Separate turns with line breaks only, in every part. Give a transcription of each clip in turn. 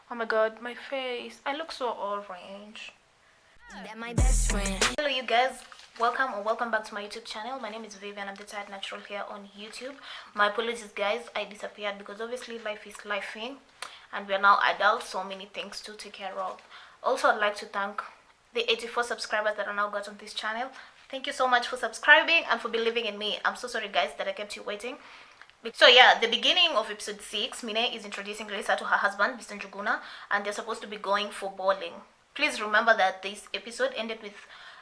Oh my god, my face. I look so orange.
That my best friend.
Hello you guys, welcome or welcome back to my YouTube channel. My name is Vivian. I'm the Tired Natural here on YouTube. My apologies guys, I disappeared because obviously life is lifing and we are now adults, so many things to take care of. Also, I'd like to thank the 84 subscribers that I now got on this channel. Thank you so much for subscribing and for believing in me. I'm so sorry guys that I kept you waiting. So yeah, the beginning of episode 6, Mine is introducing Lisa to her husband, Mr. Njuguna, and they're supposed to be going for bowling. Please remember that this episode ended with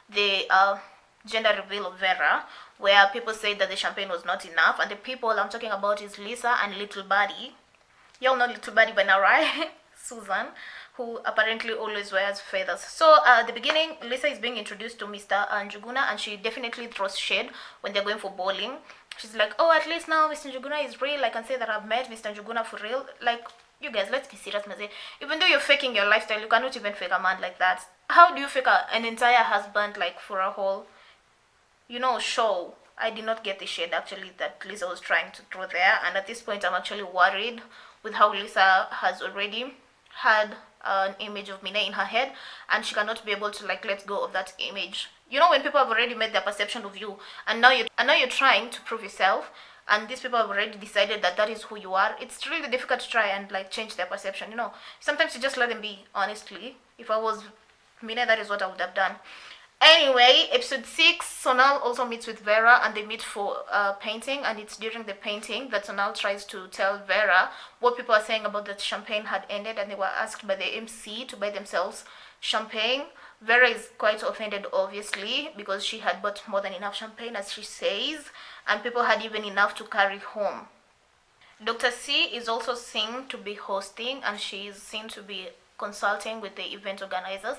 the gender reveal of Vera, where people said that the champagne was not enough, and the people I'm talking about is Lisa and Little Buddy. Y'all know Little Buddy by now, right? Susan, who apparently always wears feathers. So at the beginning, Lisa is being introduced to Mr. Njuguna, and she definitely throws shade when they're going for bowling. She's like, oh, at least now Mr. Njuguna is real. I can say that I've met Mr. Njuguna for real. Like, you guys, let's be serious, Maze. Even though you're faking your lifestyle, you cannot even fake a man like that. How do you fake an entire husband, like, for a whole, show? I did not get the shade, actually, that Lisa was trying to throw there. And at this point, I'm actually worried with how Lisa has already had an image of Mine in her head, and she cannot be able to, like, let go of that image. When people have already made their perception of you, and now you're trying to prove yourself, and these people have already decided that that is who you are. It's really difficult to try and, like, change their perception. Sometimes you just let them be. Honestly, if I was Mine, that is what I would have done. Anyway, episode 6, Sonal also meets with Vera, and they meet for painting, and it's during the painting that Sonal tries to tell Vera what people are saying about that champagne had ended, and they were asked by the MC to buy themselves champagne. Vera is quite offended, obviously, because she had bought more than enough champagne, as she says, and people had even enough to carry home. Dr. C is also seen to be hosting, and she is seen to be consulting with the event organizers,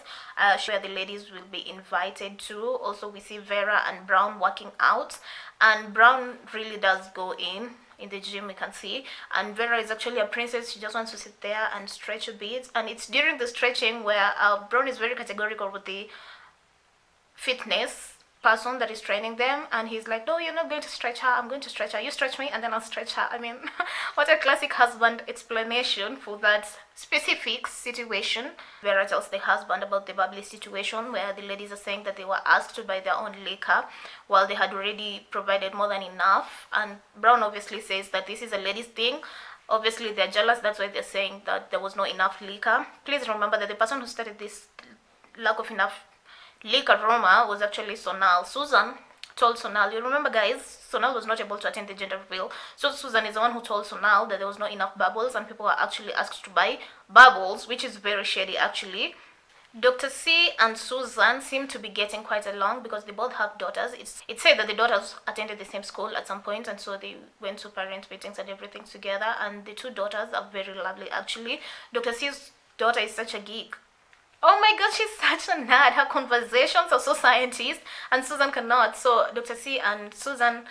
where the ladies will be invited to. Also, we see Vera and Brown working out, and Brown really does go in the gym, we can see, and Vera is actually a princess. She just wants to sit there and stretch a bit, and it's during the stretching where Brown is very categorical with the fitness person that is training them, and he's like, no, you're not going to stretch her, I'm going to stretch her, you stretch me and then I'll stretch her. I mean, what a classic husband explanation for that specific situation. Vera tells the husband about the bubbly situation where the ladies are saying that they were asked to buy their own liquor while they had already provided more than enough, and Brown obviously says that this is a ladies thing. Obviously they're jealous, that's why they're saying that there was not enough liquor. Please remember that the person who started this lack of enough liquor rumor was actually Sonal. Susan told Sonal, you remember guys, Sonal was not able to attend the gender reveal, so Susan is the one who told Sonal that there was not enough bubbles, and people were actually asked to buy bubbles, which is very shady actually. Dr. C and Susan seem to be getting quite along because they both have daughters. It's said that the daughters attended the same school at some point, and so they went to parent meetings and everything together, and the two daughters are very lovely actually. Dr. C's daughter is such a geek. Oh my god, she's such a nerd. Her conversations are so scientist, and Susan cannot. So Dr. C and Susan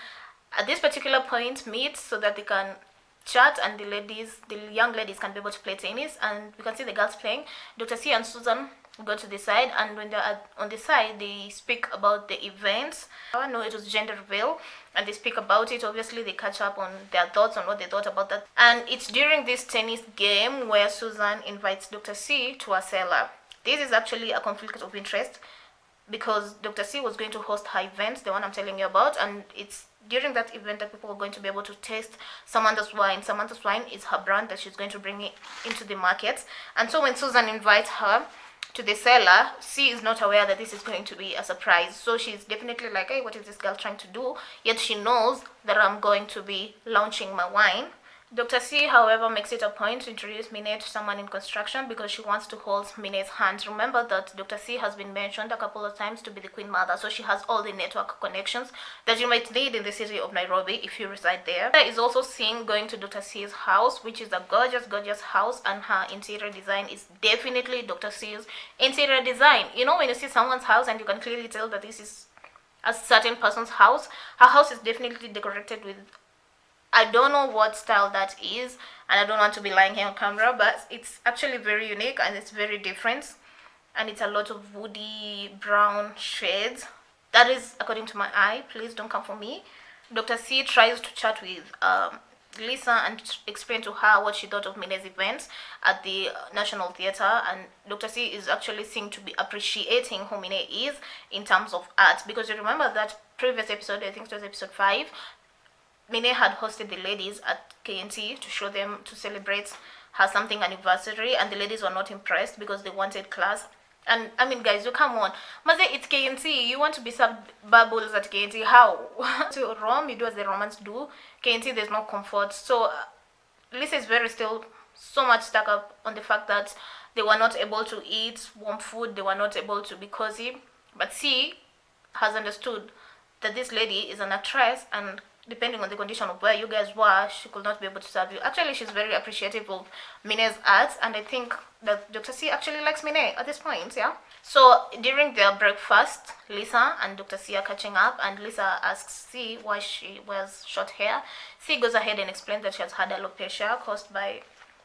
at this particular point meet so that they can chat, and the young ladies can be able to play tennis, and we can see the girls playing. Dr. C and Susan go to the side, and when they're on the side, they speak about the events. I know it was gender reveal, and they speak about it. Obviously, they catch up on their thoughts on what they thought about that. And it's during this tennis game where Susan invites Dr. C to a cellar. This is actually a conflict of interest because Dr. C was going to host her events, the one I'm telling you about, and it's during that event that people are going to be able to taste Samantha's wine. Samantha's wine is her brand that she's going to bring into the market. And so when Susan invites her to the cellar, C is not aware that this is going to be a surprise. So she's definitely like, hey, what is this girl trying to do? Yet she knows that I'm going to be launching my wine. Dr. C, however, makes it a point to introduce Mine to someone in construction because she wants to hold Mine's hand. Remember that Dr. C has been mentioned a couple of times to be the Queen Mother, so she has all the network connections that you might need in the city of Nairobi if you reside there. There is also seen going to Dr. C's house, which is a gorgeous, gorgeous house, and her interior design is definitely Dr. C's interior design. When you see someone's house and you can clearly tell that this is a certain person's house, her house is definitely decorated with, I don't know what style that is, and I don't want to be lying here on camera, but it's actually very unique and it's very different, and it's a lot of woody brown shades. That is according to my eye. Please don't come for me. Dr. C tries to chat with Lisa and explained to her what she thought of Mine's events at the National Theatre, and Dr. C is actually seen to be appreciating who Mine is in terms of art, because you remember that previous episode, I think it was episode 5, Mine had hosted the ladies at KNT to show them, to celebrate her something anniversary, and the ladies were not impressed because they wanted class. And I mean, guys, you come on, Maze, it's KNT. You want to be served bubbles at KNT? How? To Rome, you do as the Romans do. KNT, there's no comfort. So Lisa is very still so much stuck up on the fact that they were not able to eat warm food. They were not able to be cozy. But C has understood that this lady is an actress, and depending on the condition of where you guys were, she could not be able to serve you. Actually, she's very appreciative of Mine's art, and I think that Dr. C actually likes Mine at this point, yeah? So during their breakfast, Lisa and Dr. C are catching up, and Lisa asks C why she wears short hair. C goes ahead and explains that she has had alopecia caused by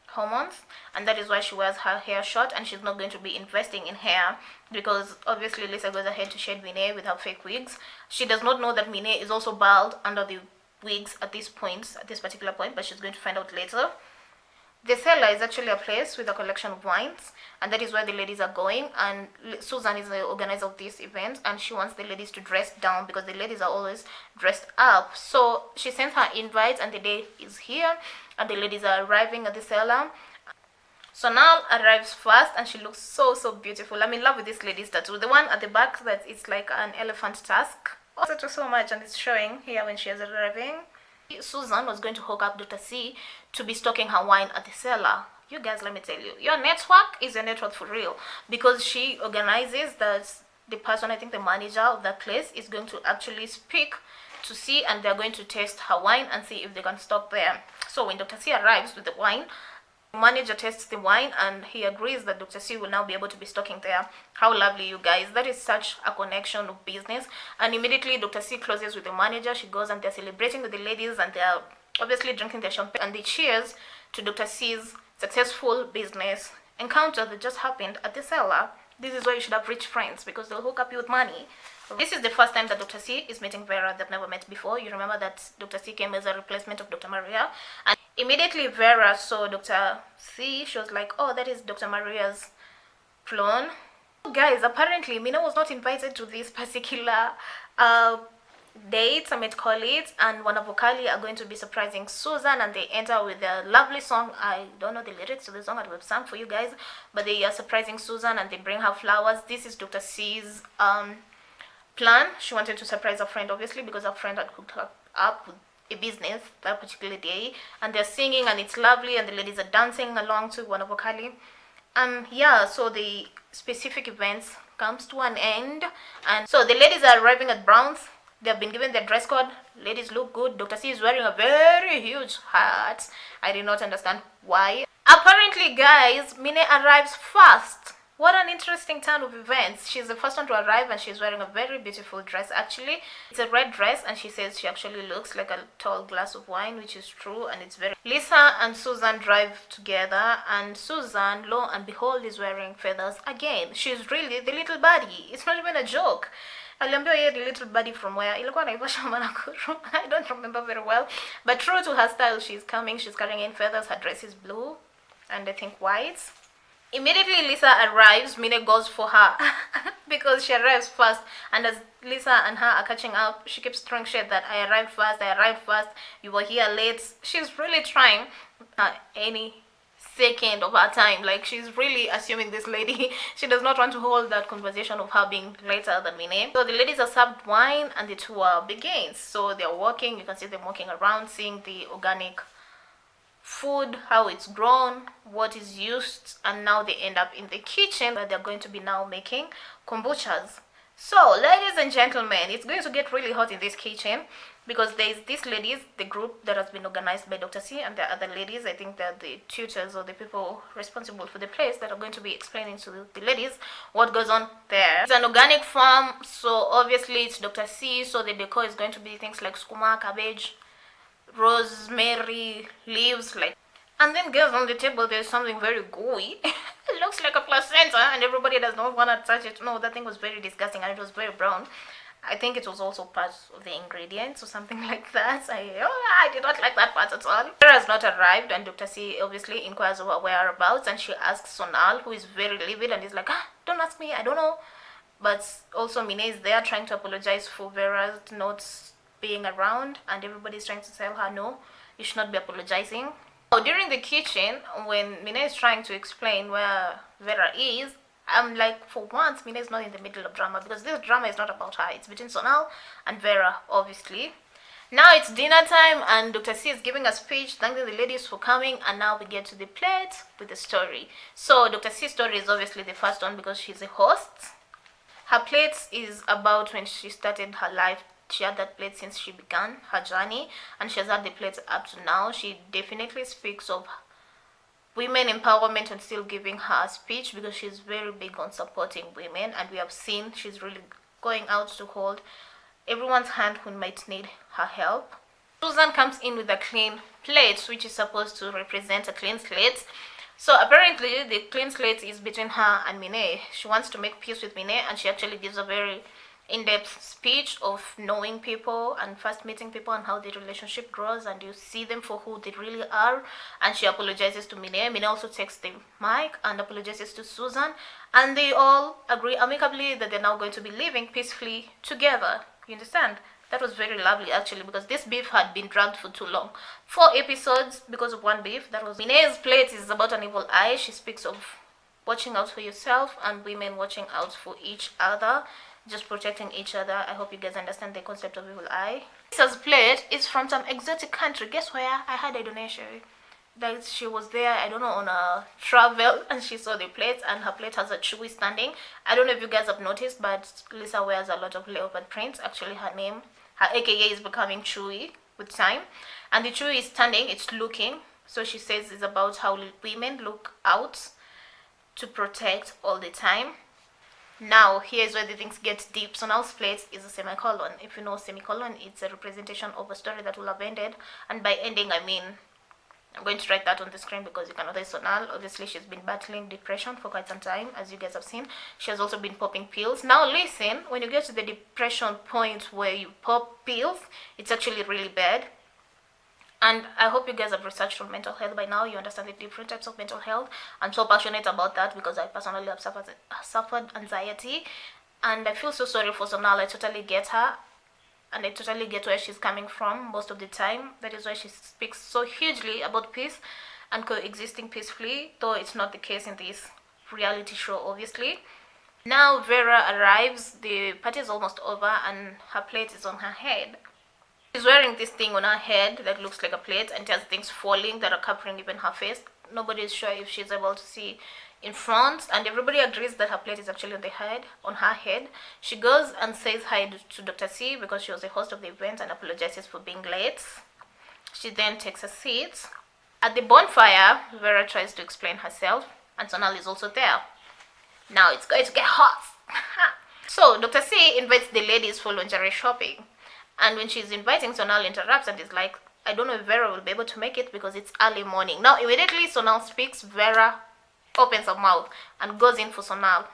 hormones, and that is why she wears her hair short, and she's not going to be investing in hair, because obviously Lisa goes ahead to shade Mine with her fake wigs. She does not know that Mine is also bald under the wigs at this particular point, but she's going to find out later. The cellar is actually a place with a collection of wines, and that is where the ladies are going, and Susan is the organizer of this event, and she wants the ladies to dress down because the ladies are always dressed up. So she sends her invites, and the day is here, and the ladies are arriving at the cellar. So now arrives first, and she looks so beautiful. I'm in love with this lady's tattoo. The one at the back, that it's like an elephant tusk. Also so much, and it's showing here when she is arriving. Susan was going to hook up Dr. C to be stocking her wine at the cellar. You guys, let me tell you, your network is a network for real, because she organizes that the person, I think the manager of that place, is going to actually speak to C, and they're going to taste her wine and see if they can stock there. So when Dr. C arrives with the wine, the manager tests the wine, and he agrees that Dr. C will now be able to be stocking there. How lovely, you guys. That is such a connection of business. And immediately Dr. C closes with the manager. She goes, and they're celebrating with the ladies, and they're obviously drinking their champagne, and they cheers to Dr. C's successful business encounter that just happened at the cellar. This is why you should have rich friends, because they'll hook up you with money. This is the first time that Dr. C is meeting Vera. They've never met before. You remember that Dr. C came as a replacement of Dr. Maria, and immediately Vera saw Dr. C. She was like, oh, that is Dr. Maria's clone. Guys, apparently Mina was not invited to this particular date, I might call it, and Wanavokali are going to be surprising Susan, and they enter with a lovely song. I don't know the lyrics to the song that we've sung for you guys, but they are surprising Susan, and they bring her flowers. This is Dr. C's plan. She wanted to surprise her friend, obviously, because her friend had hooked her up with a business that particular day, and they're singing, and it's lovely, and the ladies are dancing along to Wanavokali. And yeah, so the specific events comes to an end, and so the ladies are arriving at Brown's. They have been given their dress code. Ladies look good. Dr. C is wearing a very huge hat. I did not understand why. Apparently, guys, Mine arrives first. What an interesting turn of events. She's the first one to arrive, and she's wearing a very beautiful dress. Actually, it's a red dress, and she says she actually looks like a tall glass of wine, which is true, and it's very... Lisa and Susan drive together, and Susan, lo and behold, is wearing feathers again. She's really the little baddie. It's not even a joke. Aliambiwa yeye the little baddie from where? Ilikuwa Naivasha ama Nakuru. I don't remember very well. But true to her style, she's coming. She's carrying in feathers. Her dress is blue and I think white. Immediately Lisa arrives, Mine goes for her because she arrives first, and as Lisa and her are catching up, she keeps throwing shit that I arrived first, you were here late. She's really trying any second of her time. Like, she's really assuming this lady. She does not want to hold that conversation of her being later than Mine. So the ladies are served wine and the tour begins. So they're walking, you can see them walking around, seeing the organic food, how it's grown, what is used, and now they end up in the kitchen where they're going to be now making kombuchas. So ladies and gentlemen, it's going to get really hot in this kitchen because there's these ladies, the group that has been organized by Dr. C, and there are other ladies, I think they're the tutors or the people responsible for the place, that are going to be explaining to the ladies what goes on there. It's an organic farm, so obviously it's Dr. C, so the decor is going to be things like skuma, cabbage, rosemary, leaves, like. And then girls, on the table there's something very gooey. It looks like a placenta, and everybody does not want to touch it. No, that thing was very disgusting, and it was very brown. I think it was also part of the ingredients or something like that. I did not like that part at all. Vera has not arrived, and Dr. C obviously inquires of her whereabouts, and she asks Sonal, who is very livid, and is like, don't ask me, I don't know. But also Mine is there trying to apologize for Vera's not being around, and everybody's trying to tell her, no, you should not be apologizing. So during the kitchen, when Mine is trying to explain where Vera is, I'm like, for once, Mina is not in the middle of drama, because this drama is not about her. It's between Sonal and Vera, obviously. Now it's dinner time, and Dr. C is giving a speech thanking the ladies for coming, and now we get to the plate with the story. So Dr. C's story is obviously the first one because she's a host. Her plate is about when she started her life. She had that plate since she began her journey, and she has had the plate up to now. She definitely speaks of women empowerment and still giving her a speech because she's very big on supporting women, and we have seen she's really going out to hold everyone's hand who might need her help. Susan comes in with a clean plate, which is supposed to represent a clean slate. So apparently the clean slate is between her and Mine. She wants to make peace with Mine, and she actually gives a very in-depth speech of knowing people and first meeting people and how the relationship grows, and you see them for who they really are. And she apologizes to Mine. Mine also takes the mic and apologizes to Susan, and they all agree amicably that they're now going to be living peacefully together. You understand? That was very lovely actually, because this beef had been dragged for too long. 4 episodes because of one beef. That was Mine's plate is about an evil eye. She speaks of watching out for yourself and women watching out for each other, just protecting each other. I hope you guys understand the concept of evil eye. Lisa's plate is from some exotic country. Guess where? I had a donation. Like she was there, I don't know, on a travel, and she saw the plate, and her plate has a Chewy standing. I don't know if you guys have noticed, but Lisa wears a lot of leopard prints. Actually, her AKA is becoming Chewy with time, and the Chewy is standing, it's looking. So she says it's about how women look out to protect all the time. Now, here's where the things get deep. So now plate is a semicolon. If you know semicolon, it's a representation of a story that will have ended. And by ending, I mean, I'm going to write that on the screen because you cannot. Sonal, obviously, she's been battling depression for quite some time, as you guys have seen. She has also been popping pills. Now, listen, when you get to the depression point where you pop pills, it's actually really bad. And I hope you guys have researched on mental health by now. You understand the different types of mental health. I'm so passionate about that because I personally have suffered anxiety. And I feel so sorry for Sonal. I totally get her. And I totally get where she's coming from most of the time. That is why she speaks so hugely about peace and coexisting peacefully. Though it's not the case in this reality show, obviously. Now Vera arrives. The party is almost over and her plate is on her head. She's wearing this thing on her head that looks like a plate, and it has things falling that are covering even her face. Nobody is sure if she's able to see in front, and everybody agrees that her plate is actually on her head. She goes and says hi to Dr. C because she was the host of the event and apologizes for being late. She then takes a seat. At the bonfire, Vera tries to explain herself, and Sonal is also there. Now it's going to get hot. So Dr. C invites the ladies for lingerie shopping. And when she's inviting, Sonal interrupts and is like, I don't know if Vera will be able to make it because it's early morning. Now, immediately Sonal speaks, Vera opens her mouth and goes in for Sonal.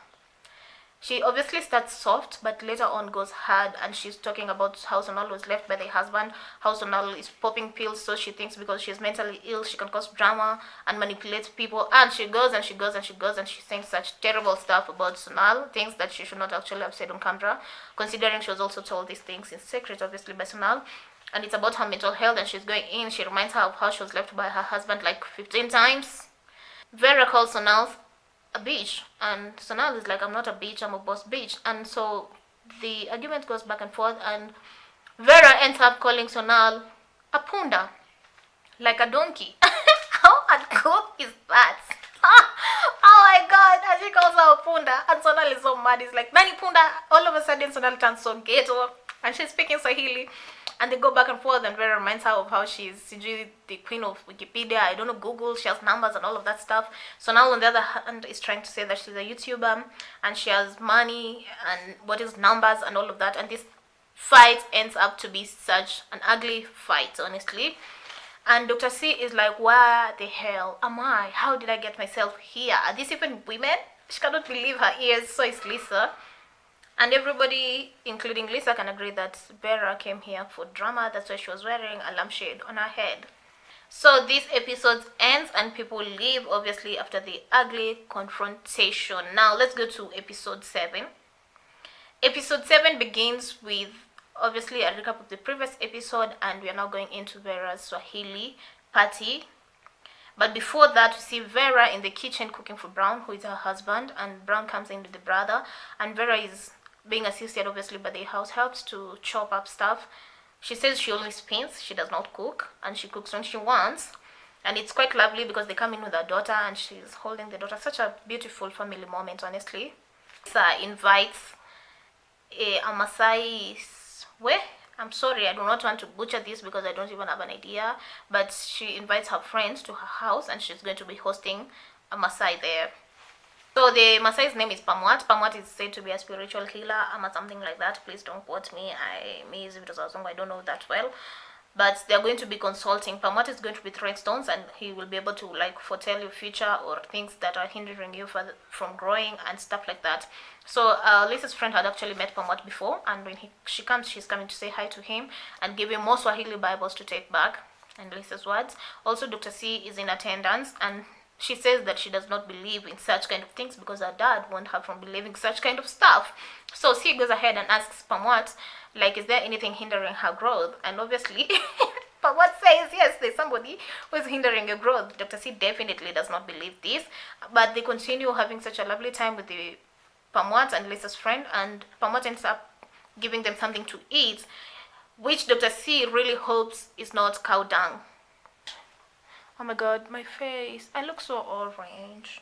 She obviously starts soft, but later on goes hard, and she's talking about how Sonal was left by the husband, how Sonal is popping pills, so she thinks because she's mentally ill, she can cause drama and manipulate people. And she goes and she goes and she goes and she saying such terrible stuff about Sonal, things that she should not actually have said on camera, considering she was also told these things in secret, obviously, by Sonal. And it's about her mental health, and she's going in. She reminds her of how she was left by her husband like 15 times. Vera calls Sonal a bitch, and Sonal is like, I'm not a bitch, I'm a boss bitch. And so the argument goes back and forth, and Vera ends up calling Sonal a punda, like a donkey. How uncool is that? Oh my god, and she calls her a punda, and Sonal is so mad. He's like, Nani punda? All of a sudden Sonal turns so ghetto, and she's speaking Swahili. And they go back and forth, and Vera reminds her of how she's the queen of Wikipedia, I don't know, Google, she has numbers and all of that stuff. So now on the other hand is trying to say that she's a YouTuber, and she has money, and what is numbers and all of that. And this fight ends up to be such an ugly fight, honestly. And Dr. C is like, where the hell am I? How did I get myself here? Are these even women? She cannot believe her ears, so is Lisa. And everybody, including Lisa, can agree that Vera came here for drama. That's why she was wearing a lampshade on her head. So this episode ends and people leave, obviously, after the ugly confrontation. Now let's go to episode 7. Episode 7 begins with obviously a recap of the previous episode, and we are now going into Vera's Swahili party. But before that, we see Vera in the kitchen cooking for Brown, who is her husband, and Brown comes in with the brother, and Vera is being assisted obviously by the house helps to chop up stuff. She says she only spins, she does not cook, and she cooks when she wants. And it's quite lovely because they come in with her daughter and she's holding the daughter. Such a beautiful family moment, honestly. Lisa invites a Masai where? I'm sorry, I do not want to butcher this because I don't even have an idea. But she invites her friends to her house and she's going to be hosting a Masai there. So the Masai's name is Pamwat. Pamwat is said to be a spiritual healer or something like that. Please don't quote me. If it was a song, I don't know that well. But they're going to be consulting. Pamwat is going to be throwing stones and he will be able to like foretell your future or things that are hindering you from growing and stuff like that. So Lisa's friend had actually met Pamwat before, and when she comes, she's coming to say hi to him and give him more Swahili Bibles to take back, in Lisa's words. Also, Dr. C is in attendance, and she says that she does not believe in such kind of things because her dad warned her from believing such kind of stuff. So C goes ahead and asks Pamwat, like, is there anything hindering her growth? And obviously, Pamwat says, yes, there's somebody who is hindering your growth. Dr. C definitely does not believe this, but they continue having such a lovely time with the Pamwat and Lisa's friend, and Pamwat ends up giving them something to eat, which Dr. C really hopes is not cow dung. Oh my god, my face. I look so orange.